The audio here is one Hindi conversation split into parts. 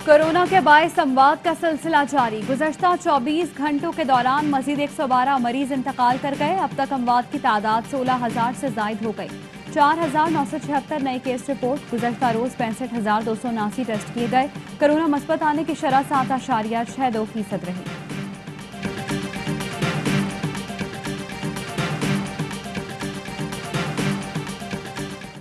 कोरोना के बायस संवाद का सिलसिला जारी। गुज़श्ता 24 घंटों के दौरान मजीद 112 मरीज इंतकाल कर गए। अब तक अमवात की तादाद 16,000 से जायद हो गई। 4,976 नए केस रिपोर्ट। गुज़श्ता रोज 65,279 टेस्ट किए गए। कोरोना मस्बत आने की शरह 7.62% रही।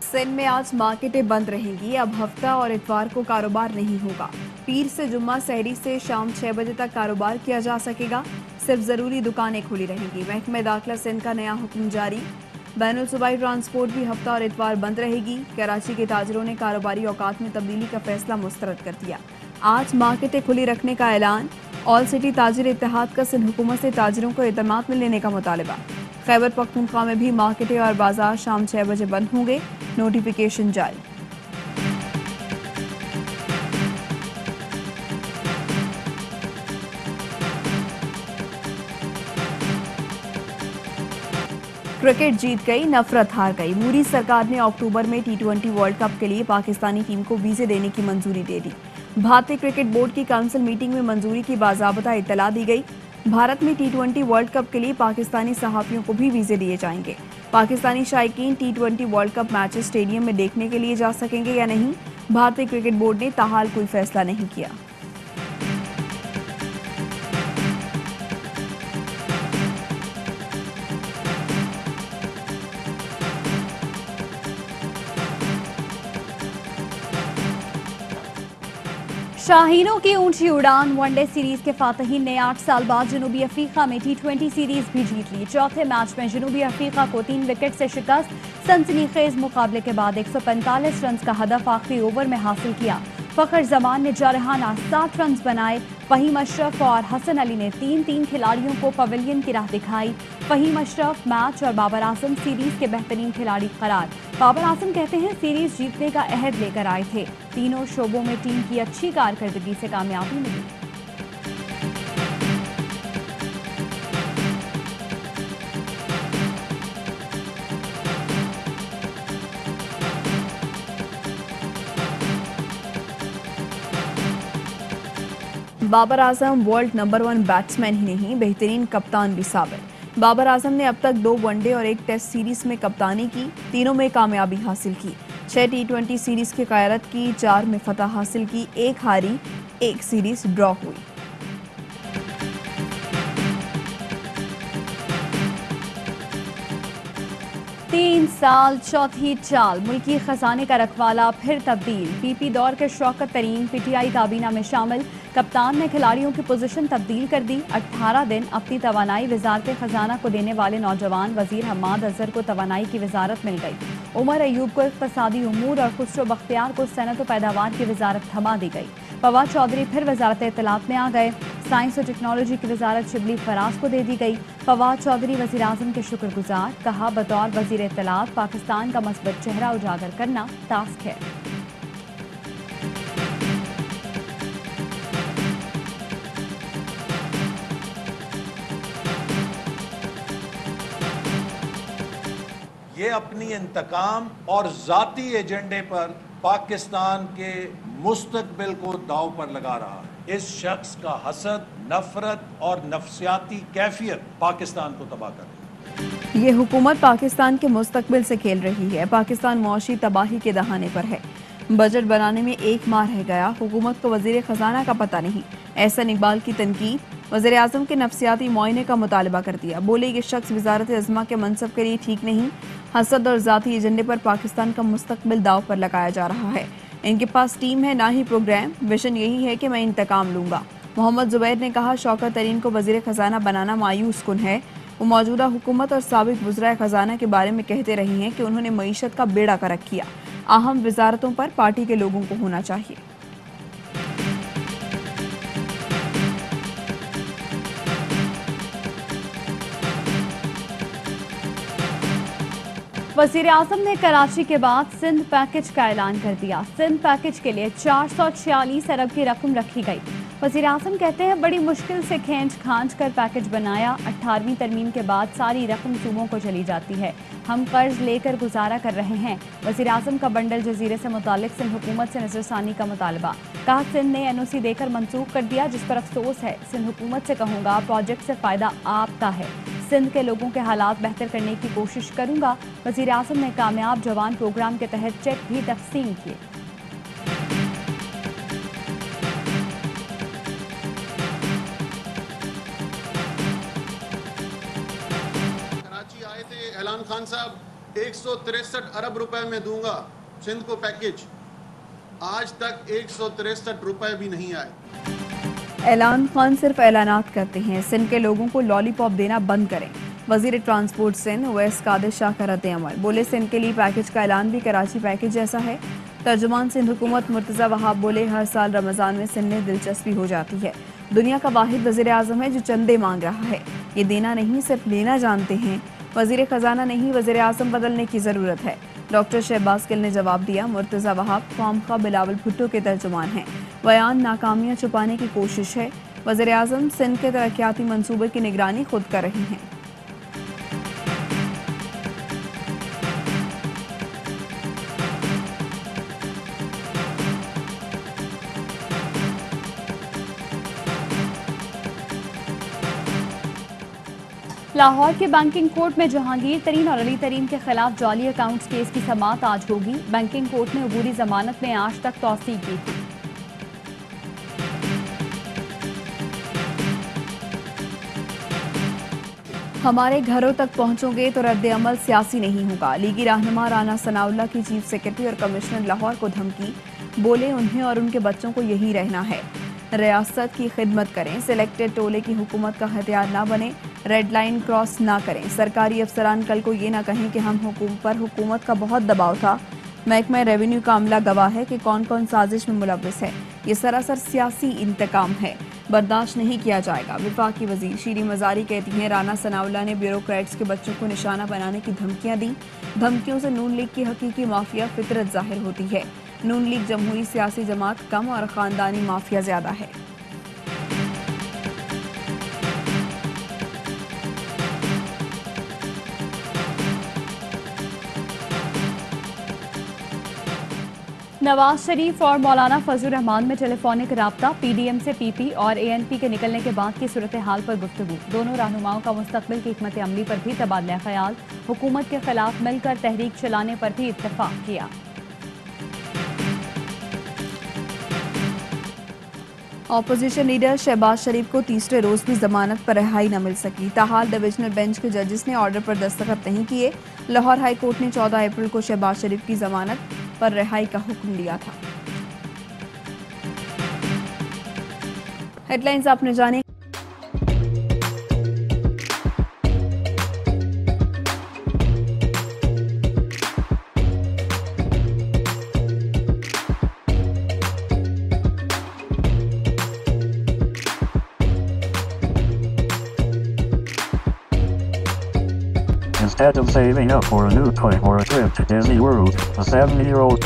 सिंध में आज मार्केटें बंद रहेंगी। अब हफ्ता और इतवार को कारोबार नहीं होगा। पीर से जुम्मा सहरी से शाम 6 बजे तक कारोबार किया जा सकेगा। सिर्फ जरूरी दुकानें खुली रहेंगी। महकमे दाखिला सिंध का नया हुक्म जारी। बैनुल सूबाई ट्रांसपोर्ट भी हफ्ता और इतवार बंद रहेगी। कराची के ताजरों ने कारोबारी औकात में तब्दीली का फैसला मुस्तरद कर दिया। आज मार्केटें खुली रखने का ऐलान। ऑल सिटी ताजिर इत्तेहाद का सिंध हुकूमत से ताजिरों को एतमाद में लेने का मुतालबा। खैबर पख्तूनख्वा में भी मार्केटें और बाजार शाम 6 बजे बंद होंगे। नोटिफिकेशन जारी। क्रिकेट जीत गई, नफरत हार गई। मोदी सरकार ने अक्टूबर में T20 वर्ल्ड कप के लिए पाकिस्तानी टीम को वीजे देने की मंजूरी दे दी। भारतीय क्रिकेट बोर्ड की काउंसिल मीटिंग में मंजूरी की बाज़ाबता इत्तला दी गई। भारत में T20 वर्ल्ड कप के लिए पाकिस्तानी सहाफियों को भी वीजे दिए जाएंगे। पाकिस्तानी शायकीन T20 world cup matches stadium में देखने के लिए जा सकेंगे या नहीं, भारतीय क्रिकेट बोर्ड ने ताहाल कोई फैसला नहीं किया। शाहीनों की ऊंची उड़ान। वनडे सीरीज के फातहीन ने 8 साल बाद जनूबी अफ्रीका में T20 सीरीज भी जीत ली। चौथे मैच में जनूबी अफ्रीका को 3 विकेट से शिकस्त। सनसनीखेज मुकाबले के बाद 145 रन का हदफ आखिरी ओवर में हासिल किया। फखर जमान ने जारहाना 60 रन बनाए। फहीम अशरफ और हसन अली ने 3-3 खिलाड़ियों को पवेलियन की राह दिखाई। फहीम अशरफ मैच और बाबर आजम सीरीज के बेहतरीन खिलाड़ी करार। बाबर आजम कहते हैं सीरीज जीतने का अहद लेकर आए थे। तीनों शोबों में टीम की अच्छी कारकर्दगी से कामयाबी मिली। Babar Azam world number 1 batsman ही नहीं, बेहतरीन कप्तान भी साबित। बाबर आजम ने अब तक 2 वनडे और 1 टेस्ट सीरीज में कप्तानी की, तीनों में कामयाबी हासिल की। 6 T20 सीरीज की क़यादत की, 4 में फतह हासिल की, 1 हारी, 1 सीरीज ड्रॉ हुई। तीन साल चौथी चाल। मुल्की खजाने का रखवाला फिर तब्दील। पीपी दौर के शौकत तरीन PTI काबीना में शामिल। कप्तान ने खिलाड़ियों की पोजीशन तब्दील कर दी। 18 दिन अपनी तवानाई वजारत खजाना को देने वाले नौजवान वजीर हम्माद अजहर को तवानाई की वजारत मिल गई। उमर अयूब को इक़्तिसादी उमूर और खुसरो बख्तियार को सनत व पैदावार की वजारत थमा दी गई। फवाद चौधरी फिर वजारत इत्तलात में आ गए। साइंस और टेक्नोलॉजी की वजारत शिबली फराज को दे दी गई। फवाद चौधरी वज़ीर आज़म के शुक्रगुजार। कहा, बतौर वज़ीर इत्तलात पाकिस्तान का मस्बत चेहरा उजागर करना टास्क है। ये अपनी इंतकाम और ज़ाती एजेंडे पर पाकिस्तान के मुस्तकबिल को दांव पर लगा रहा है। इस शख्स का हसद, नफरत और नफसियाती कैफियत पाकिस्तान को तबाह कर रही है। ये हुकूमत पाकिस्तान के मुस्तकबिल से खेल रही है। पाकिस्तान मुआशी तबाही के दहाने पर है। बजट बनाने में 1 माह रह गया, हुकूमत को वजीर खजाना का पता नहीं। एहसन इकबाल की तनकीद। वज़ीर आज़म के नफसियाती मुआयने का मुतालबा कर दिया। बोले, ये शख्स वजारत अज़मा के मनसब के लिए ठीक नहीं। हसद और ज़ाती एजेंडे पर पाकिस्तान का मुस्तकबिल दाव पर लगाया जा रहा है। इनके पास टीम है, ना ही प्रोग्राम। विजन यही है कि मैं इंतकाम लूँगा। मोहम्मद जुबैर ने कहा, शौकत तरीन को वज़ीर खजाना बनाना मायूस कुन है। वो मौजूदा हुकूमत और साबिक वज़राए खजाना के बारे में कहते रही हैं कि उन्होंने मईशत का बेड़ा गर्क किया। अहम वजारतों पर पार्टी के लोगों को होना चाहिए। वज़ीर आज़म ने कराची के बाद सिंध पैकेज का ऐलान कर दिया। सिंध पैकेज के लिए 446 अरब की रकम रखी गई। वज़ीर आज़म कहते हैं बड़ी मुश्किल से खींच खांच कर पैकेज बनाया। 18वीं तरमीम के बाद सारी रकम सूबों को चली जाती है। हम कर्ज लेकर गुजारा कर रहे हैं। वज़ीर आज़म का बंडल जजीरे से मुतालिक सिंध हुकूमत से नजरसानी का मुतालबा। कहा सिंध ने NOC देकर मनसूख कर दिया, जिस पर अफसोस है। सिंध हुकूमत से कहूँगा प्रोजेक्ट से फ़ायदा आपका है। सिंध के लोगों के हालात बेहतर करने की कोशिश करूँगा। वज़ीर आज़म ने कामयाब जवान प्रोग्राम के तहत चेक भी तकसीम किए। ऐलान खान साहब 163 अरब रुपए में दूंगा सिंध को पैकेज, आज तक 163 रुपए भी नहीं आए। ऐलान खान सिर्फ ऐलानात करते हैं। सिंध के लोगों को लॉलीपॉप देना बंद करें। वजीर ट्रांसपोर्ट सिंध ओवैस कादिर शाह का रद्द-ए-अमल। बोले सिंध के लिए पैकेज का ऐलान भी कराची पैकेज जैसा है। तर्जुमान सिंध हुकूमत मुर्तज़ा वहाब बोले हर साल रमज़ान में सिंध में दिलचस्पी हो जाती है। दुनिया का वाहिद वज़ीर आज़म है जो चंदे मांग रहा है। ये देना नहीं सिर्फ लेना जानते हैं। वज़ीर ख़जाना नहीं वज़ीर आज़म बदलने की ज़रूरत है। डॉक्टर शहबाज गिल ने जवाब दिया। मुर्तज़ा वहाब ख्वामख्वाह बिलावल भुट्टो के तर्जुमान हैं। बयान नाकामियाँ छुपाने की कोशिश है। वज़ीर आज़म सिंध के तरक्याती मंसूबे की निगरानी खुद कर रही हैं। लाहौर के बैंकिंग कोर्ट में जहांगीर तरीन और अली तरीन के खिलाफ जाली अकाउंट्स केस की समाअत आज होगी। बैंकिंग कोर्ट ने अबूरी जमानत में आज तक तौसीक की थी। हमारे घरों तक पहुंचोगे तो रद्द-ए-अमल सियासी नहीं होगा। लीगी रहनुमा राना सनाउल्लाह की चीफ सेक्रेटरी और कमिश्नर लाहौर को धमकी। बोले उन्हें और उनके बच्चों को यही रहना है। रियासत की खिदमत करें। सिलेक्टेड टोले की हुकूमत का हथियार ना बने। रेड लाइन क्रॉस ना करें। सरकारी अफसरान कल को ये ना कहें कि हम हुकूमत का बहुत दबाव था। महकमा रेवेन्यू का अमला गवाह है कि कौन कौन साजिश में मुलव्वस है। ये सरासर सियासी इंतकाम है, बर्दाश्त नहीं किया जाएगा। विफाकी वजीर शीरी मजारी कहती हैं राना सनाउल्लाह ने ब्यूरोक्रेट्स के बच्चों को निशाना बनाने की धमकियां दी। धमकियों से नून लीग की हकीकी माफिया फितरत जाहिर होती है। नून लीग जमहूरी सियासी जमात कम और खानदानी माफिया ज्यादा है। नवाज शरीफ और मौलाना फजलुर रहमान में टेलीफोनिक राब्ता। PDM से PP और ANP के निकलने के बाद की सूरत हाल पर गुफ्तगू। दोनों रहनुमाओं का मुस्तकबिल की हिकमत अमली पर भी तबादला ख्याल। हुकूमत के खिलाफ मिलकर तहरीक चलाने पर भी इत्तफाक किया। ऑपोजिशन लीडर शहबाज शरीफ को तीसरे रोज भी जमानत पर रिहाई न मिल सकी। ताहाल डिविजनल बेंच के जजेस ने ऑर्डर पर दस्तखत नहीं किए। लाहौर हाई कोर्ट ने 14 अप्रैल को शहबाज शरीफ की जमानत पर रिहाई का हुक्म दिया था। हेडलाइंस आपने जाने। Instead of saving up for a new toy or a trip to Disney World, a 70-year-old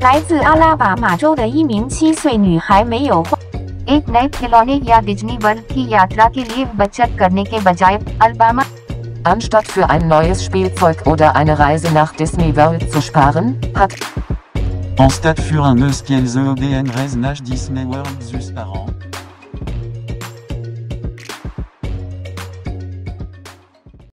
来自阿拉巴马州的一名7岁女孩没有花 एक नए खिलौने या डिज्नी वर्ल्ड की यात्रा के लिए बचत करने के बजाय Alabama Anstatt für ein neues Spielzeug oder eine Reise nach Disney World zu sparen, hat Anstatt für un neus Spielzeug oder eine Reise nach Disney World zu sparen,